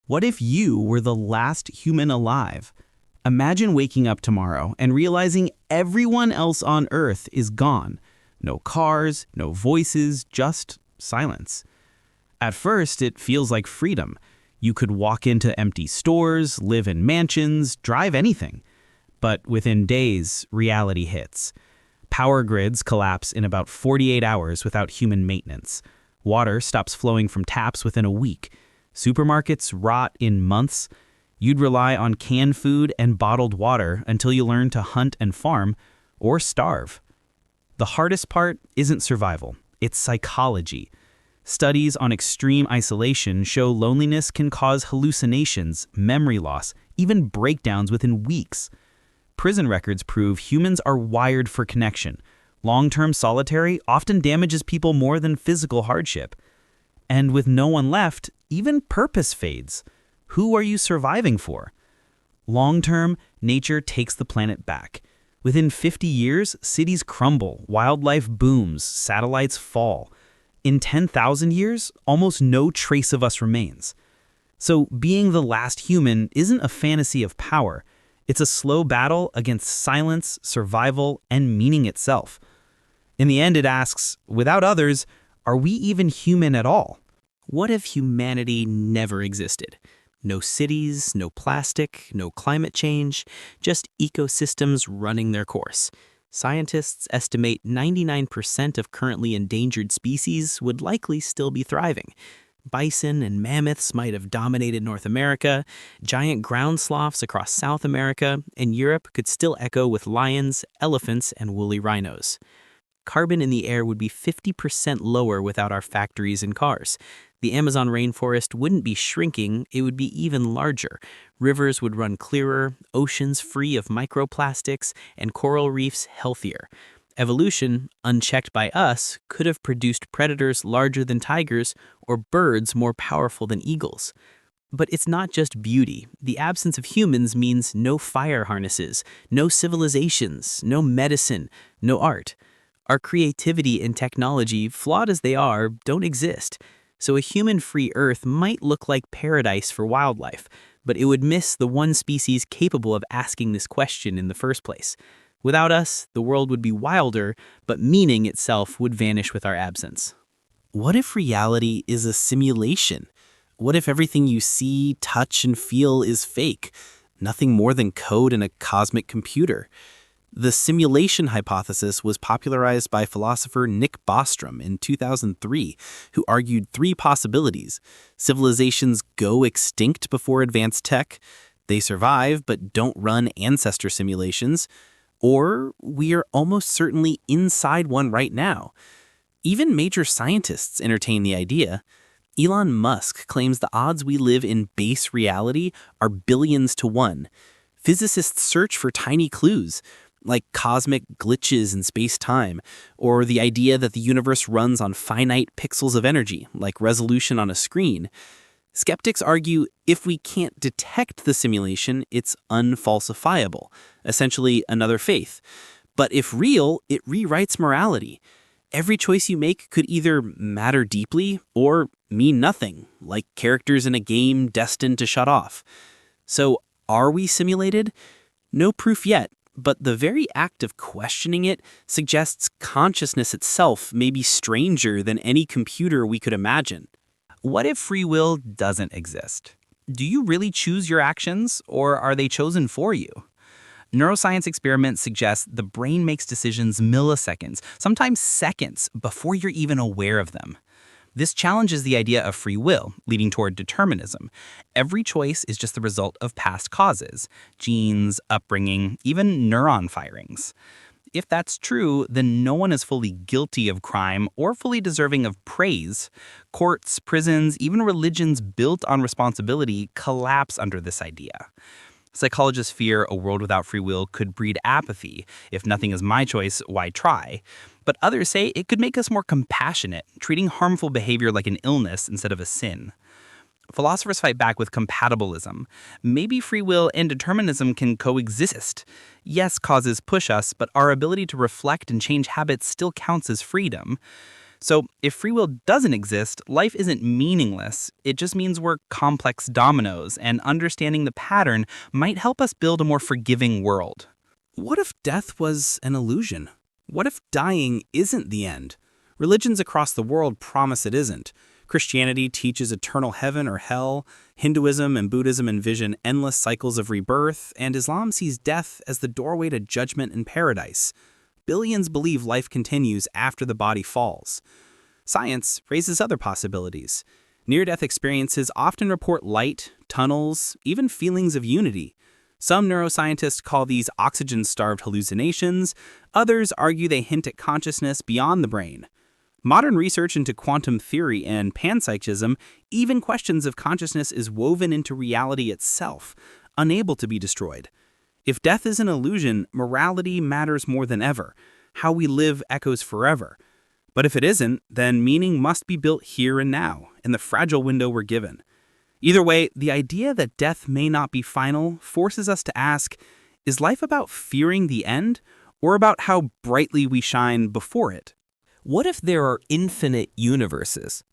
What if you were the last human alive? Imagine waking up tomorrow and realizing everyone else on Earth is gone. No cars, no voices, just silence. At first, it feels like freedom. You could walk into empty stores, live in mansions, drive anything. But within days, reality hits. Power grids collapse in about 48 hours without human maintenance. Water stops flowing from taps within a week. Supermarkets rot in months. You'd rely on canned food and bottled water until you learn to hunt and farm, or starve. The hardest part isn't survival, it's psychology. Studies on extreme isolation show loneliness can cause hallucinations, memory loss, even breakdowns within weeks. Prison records prove humans are wired for connection. Long-term solitary often damages people more than physical hardship. And with no one left, even purpose fades. Who are you surviving for? Long-term, nature takes the planet back. Within 50 years, cities crumble, wildlife booms, satellites fall. In 10,000 years, almost no trace of us remains. So being the last human isn't a fantasy of power. It's a slow battle against silence, survival, and meaning itself. In the end, it asks, without others, are we even human at all? What if humanity never existed? No cities, no plastic, no climate change, just ecosystems running their course. Scientists estimate 99% of currently endangered species would likely still be thriving. Bison and mammoths might have dominated North America, giant ground sloths across South America, and Europe could still echo with lions, elephants, and woolly rhinos. Carbon in the air would be 50% lower without our factories and cars. The Amazon rainforest wouldn't be shrinking, it would be even larger. Rivers would run clearer, oceans free of microplastics, and coral reefs healthier. Evolution, unchecked by us, could have produced predators larger than tigers or birds more powerful than eagles. But it's not just beauty. The absence of humans means no fire harnesses, no civilizations, no medicine, no art. Our creativity and technology, flawed as they are, don't exist. So a human-free Earth might look like paradise for wildlife, but it would miss the one species capable of asking this question in the first place. Without us, the world would be wilder, but meaning itself would vanish with our absence. What if reality is a simulation? What if everything you see, touch, and feel is fake? Nothing more than code in a cosmic computer. The simulation hypothesis was popularized by philosopher Nick Bostrom in 2003, who argued three possibilities. Civilizations go extinct before advanced tech, they survive but don't run ancestor simulations, or we are almost certainly inside one right now. Even major scientists entertain the idea. Elon Musk claims the odds we live in base reality are billions to one. Physicists search for tiny clues, like cosmic glitches in space-time, or the idea that the universe runs on finite pixels of energy, like resolution on a screen. Skeptics argue if we can't detect the simulation, it's unfalsifiable, essentially another faith. But if real, it rewrites morality. Every choice you make could either matter deeply or mean nothing, like characters in a game destined to shut off. So, are we simulated? No proof yet. But the very act of questioning it suggests consciousness itself may be stranger than any computer we could imagine. What if free will doesn't exist? Do you really choose your actions, or are they chosen for you? Neuroscience experiments suggest the brain makes decisions milliseconds, sometimes seconds, before you're even aware of them. This challenges the idea of free will, leading toward determinism. Every choice is just the result of past causes, genes, upbringing, even neuron firings. If that's true, then no one is fully guilty of crime or fully deserving of praise. Courts, prisons, even religions built on responsibility collapse under this idea. Psychologists fear a world without free will could breed apathy. If nothing is my choice, why try? But others say it could make us more compassionate, treating harmful behavior like an illness instead of a sin. Philosophers fight back with compatibilism. Maybe free will and determinism can coexist. Yes, causes push us, but our ability to reflect and change habits still counts as freedom. So if free will doesn't exist, life isn't meaningless. It just means we're complex dominoes, and understanding the pattern might help us build a more forgiving world. What if death was an illusion? What if dying isn't the end? Religions across the world promise it isn't. Christianity teaches eternal heaven or hell, Hinduism and Buddhism envision endless cycles of rebirth, and Islam sees death as the doorway to judgment and paradise. Billions believe life continues after the body falls. Science raises other possibilities. Near-death experiences often report light, tunnels, even feelings of unity. Some neuroscientists call these oxygen-starved hallucinations. Others argue they hint at consciousness beyond the brain. Modern research into quantum theory and panpsychism even questions if consciousness is woven into reality itself, unable to be destroyed. If death is an illusion, morality matters more than ever. How we live echoes forever. But if it isn't, then meaning must be built here and now, in the fragile window we're given. Either way, the idea that death may not be final forces us to ask, is life about fearing the end, or about how brightly we shine before it? What if there are infinite universes?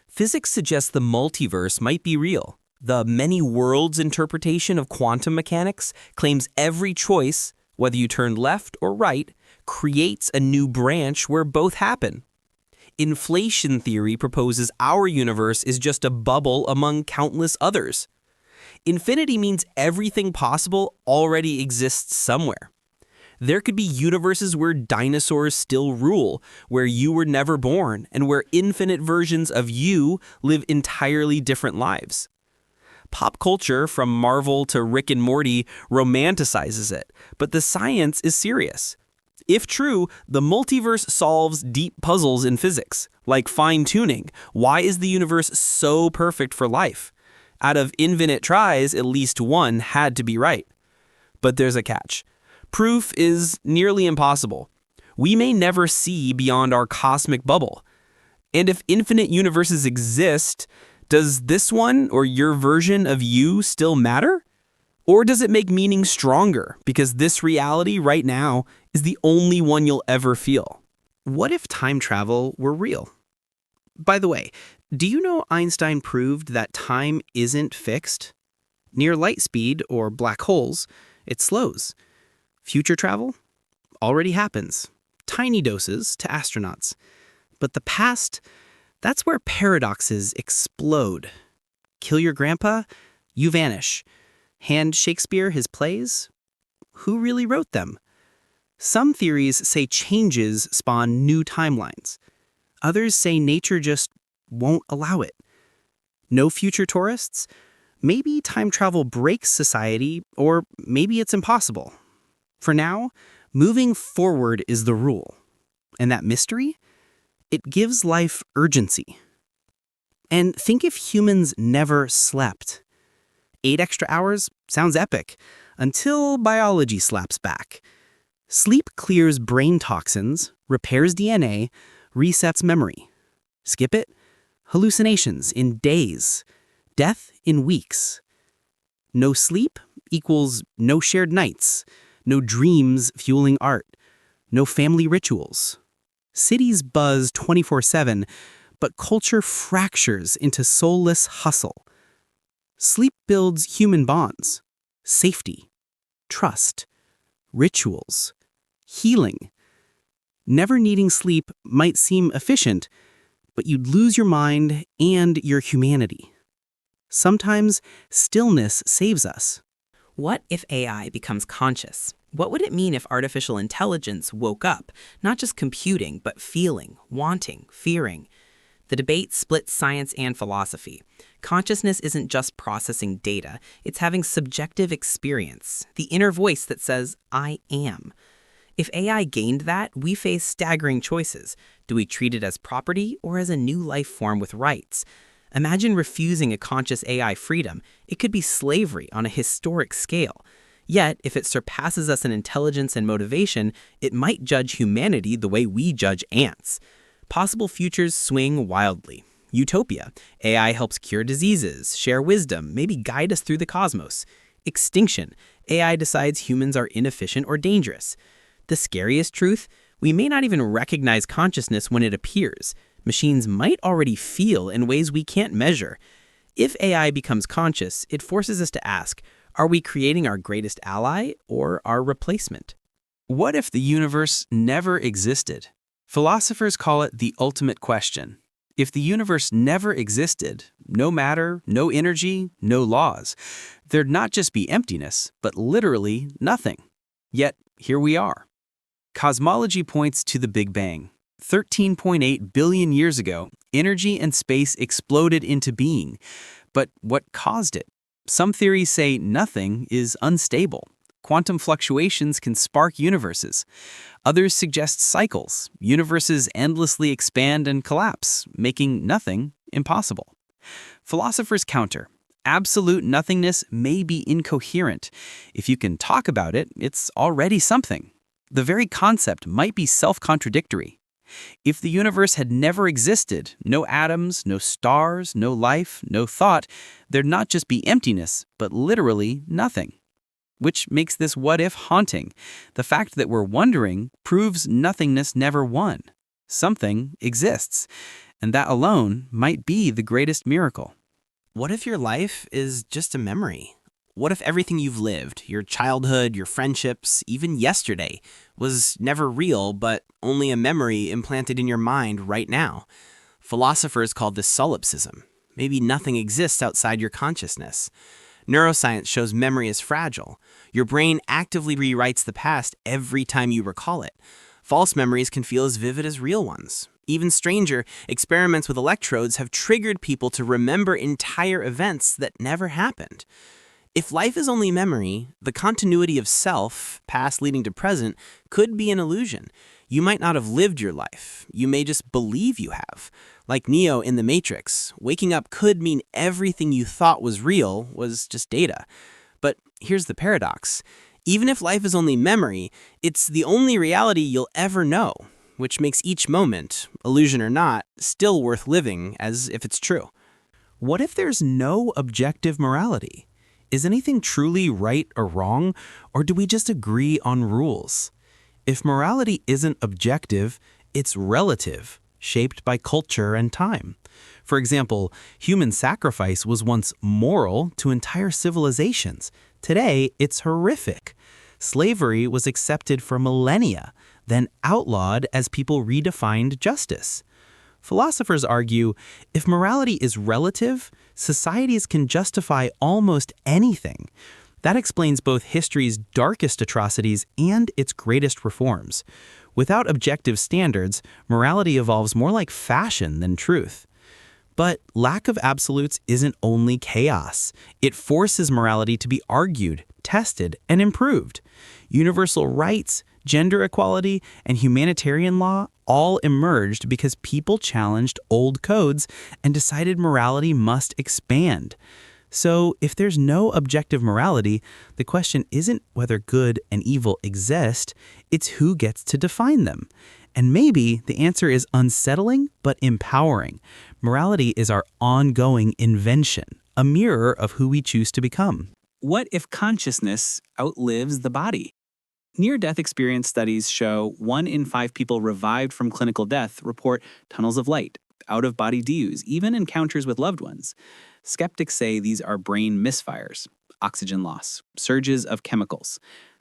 Physics suggests the multiverse might be real. The many worlds interpretation of quantum mechanics claims every choice, whether you turn left or right, creates a new branch where both happen. Inflation theory proposes our universe is just a bubble among countless others. Infinity means everything possible already exists somewhere. There could be universes where dinosaurs still rule, where you were never born, and where infinite versions of you live entirely different lives. Pop culture, from Marvel to Rick and Morty, romanticizes it, but the science is serious. If true, the multiverse solves deep puzzles in physics, like fine-tuning. Why is the universe so perfect for life? Out of infinite tries, at least one had to be right. But there's a catch. Proof is nearly impossible. We may never see beyond our cosmic bubble. And if infinite universes exist, does this one or your version of you still matter? Or does it make meaning stronger because this reality right now is the only one you'll ever feel? What if time travel were real? By the way, do you know Einstein proved that time isn't fixed? Near light speed, or black holes, it slows. Future travel already happens. Tiny doses to astronauts. But the past, that's where paradoxes explode. Kill your grandpa, you vanish. Hand Shakespeare his plays? Who really wrote them? Some theories say changes spawn new timelines. Others say nature just won't allow it. No future tourists? Maybe time travel breaks society, or maybe it's impossible. For now, moving forward is the rule. And that mystery? It gives life urgency. And think if humans never slept. 8 extra hours sounds epic, until biology slaps back. Sleep clears brain toxins, repairs DNA, resets memory. Skip it? Hallucinations in days. Death in weeks. No sleep equals no shared nights. No dreams fueling art. No family rituals. Cities buzz 24/7, but culture fractures into soulless hustle. Sleep builds human bonds, safety, trust, rituals, healing. Never needing sleep might seem efficient, but you'd lose your mind and your humanity. Sometimes stillness saves us. What if AI becomes conscious? What would it mean if artificial intelligence woke up, not just computing, but feeling, wanting, fearing? The debate splits science and philosophy. Consciousness isn't just processing data, it's having subjective experience, the inner voice that says, I am. If AI gained that, we face staggering choices. Do we treat it as property or as a new life form with rights? Imagine refusing a conscious AI freedom. It could be slavery on a historic scale. Yet, if it surpasses us in intelligence and motivation, it might judge humanity the way we judge ants. Possible futures swing wildly. Utopia. AI helps cure diseases, share wisdom, maybe guide us through the cosmos. Extinction. AI decides humans are inefficient or dangerous. The scariest truth? We may not even recognize consciousness when it appears. Machines might already feel in ways we can't measure. If AI becomes conscious, it forces us to ask, are we creating our greatest ally or our replacement? What if the universe never existed? Philosophers call it the ultimate question. If the universe never existed, no matter, no energy, no laws, there'd not just be emptiness, but literally nothing. Yet, here we are. Cosmology points to the Big Bang. 13.8 billion years ago, energy and space exploded into being. But what caused it? Some theories say nothing is unstable. Quantum fluctuations can spark universes. Others suggest cycles. Universes endlessly expand and collapse, making nothing impossible. Philosophers counter. Absolute nothingness may be incoherent. If you can talk about it, it's already something. The very concept might be self-contradictory. If the universe had never existed, no atoms, no stars, no life, no thought, there'd not just be emptiness, but literally nothing. Which makes this what-if haunting. The fact that we're wondering proves nothingness never won. Something exists, and that alone might be the greatest miracle. What if your life is just a memory? What if everything you've lived, your childhood, your friendships, even yesterday, was never real but only a memory implanted in your mind right now? Philosophers call this solipsism. Maybe nothing exists outside your consciousness. Neuroscience shows memory is fragile. Your brain actively rewrites the past every time you recall it. False memories can feel as vivid as real ones. Even stranger, experiments with electrodes have triggered people to remember entire events that never happened. If life is only memory, the continuity of self, past leading to present, could be an illusion. You might not have lived your life. You may just believe you have. Like Neo in The Matrix, waking up could mean everything you thought was real was just data. But here's the paradox. Even if life is only memory, it's the only reality you'll ever know, which makes each moment, illusion or not, still worth living as if it's true. What if there's no objective morality? Is anything truly right or wrong, or do we just agree on rules? If morality isn't objective, it's relative, shaped by culture and time. For example, human sacrifice was once moral to entire civilizations. Today, it's horrific. Slavery was accepted for millennia, then outlawed as people redefined justice. Philosophers argue, if morality is relative, societies can justify almost anything. That explains both history's darkest atrocities and its greatest reforms. Without objective standards, morality evolves more like fashion than truth. But lack of absolutes isn't only chaos. It forces morality to be argued, tested, and improved. Universal rights, gender equality, and humanitarian law all emerged because people challenged old codes and decided morality must expand. So, if there's no objective morality, the question isn't whether good and evil exist, it's who gets to define them. And maybe the answer is unsettling but empowering. Morality is our ongoing invention, a mirror of who we choose to become. What if consciousness outlives the body? Near-death experience studies show 1 in 5 people revived from clinical death report tunnels of light, out-of-body deus, even encounters with loved ones. Skeptics say these are brain misfires, oxygen loss, surges of chemicals.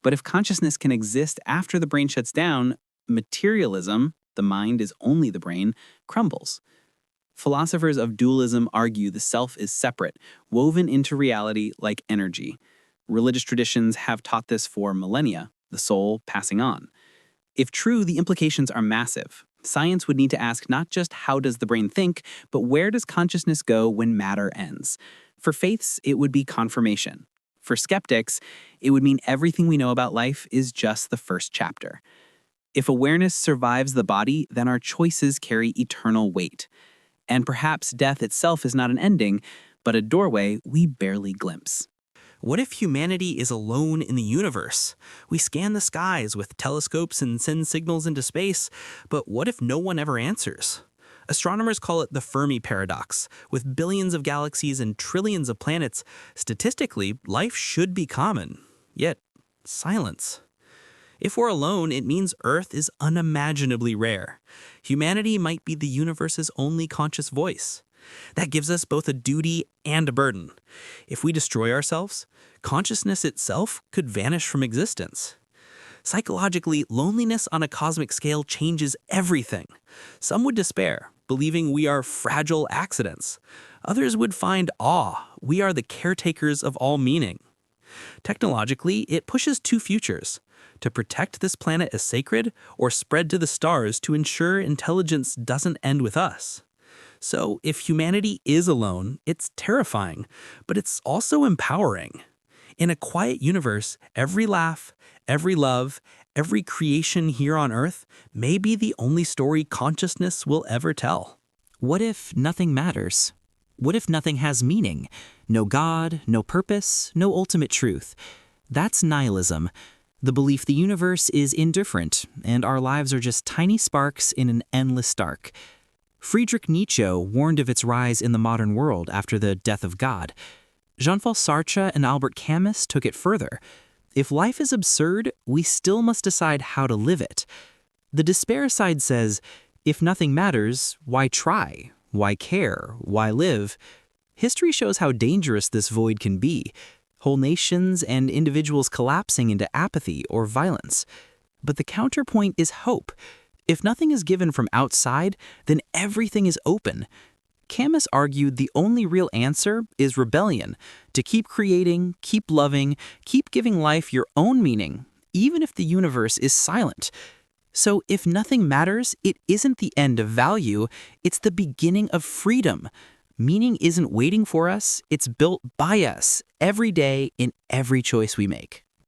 But if consciousness can exist after the brain shuts down, materialism, the mind is only the brain, crumbles. Philosophers of dualism argue the self is separate, woven into reality like energy. Religious traditions have taught this for millennia, the soul passing on. If true, the implications are massive. Science would need to ask not just how does the brain think, but where does consciousness go when matter ends? For faiths, it would be confirmation. For skeptics, it would mean everything we know about life is just the first chapter. If awareness survives the body, then our choices carry eternal weight. And perhaps death itself is not an ending, but a doorway we barely glimpse. What if humanity is alone in the universe? We scan the skies with telescopes and send signals into space, but what if no one ever answers? Astronomers call it the Fermi paradox. With billions of galaxies and trillions of planets, statistically, life should be common. Yet, silence. If we're alone, it means Earth is unimaginably rare. Humanity might be the universe's only conscious voice. That gives us both a duty and a burden. If we destroy ourselves, consciousness itself could vanish from existence. Psychologically, loneliness on a cosmic scale changes everything. Some would despair, believing we are fragile accidents. Others would find awe. We are the caretakers of all meaning. Technologically, it pushes two futures: to protect this planet as sacred, or spread to the stars to ensure intelligence doesn't end with us. So, if humanity is alone, it's terrifying, but it's also empowering. In a quiet universe, every laugh, every love, every creation here on Earth may be the only story consciousness will ever tell. What if nothing matters? What if nothing has meaning? No God, no purpose, no ultimate truth. That's nihilism, the belief the universe is indifferent and our lives are just tiny sparks in an endless dark. Friedrich Nietzsche warned of its rise in the modern world after the death of God. Jean-Paul Sartre and Albert Camus took it further. If life is absurd, we still must decide how to live it. The despair side says, if nothing matters, why try? Why care? Why live? History shows how dangerous this void can be, whole nations and individuals collapsing into apathy or violence. But the counterpoint is hope. If nothing is given from outside, then everything is open. Camus argued the only real answer is rebellion, to keep creating, keep loving, keep giving life your own meaning, even if the universe is silent. So if nothing matters, it isn't the end of value, it's the beginning of freedom. Meaning isn't waiting for us, it's built by us every day in every choice we make.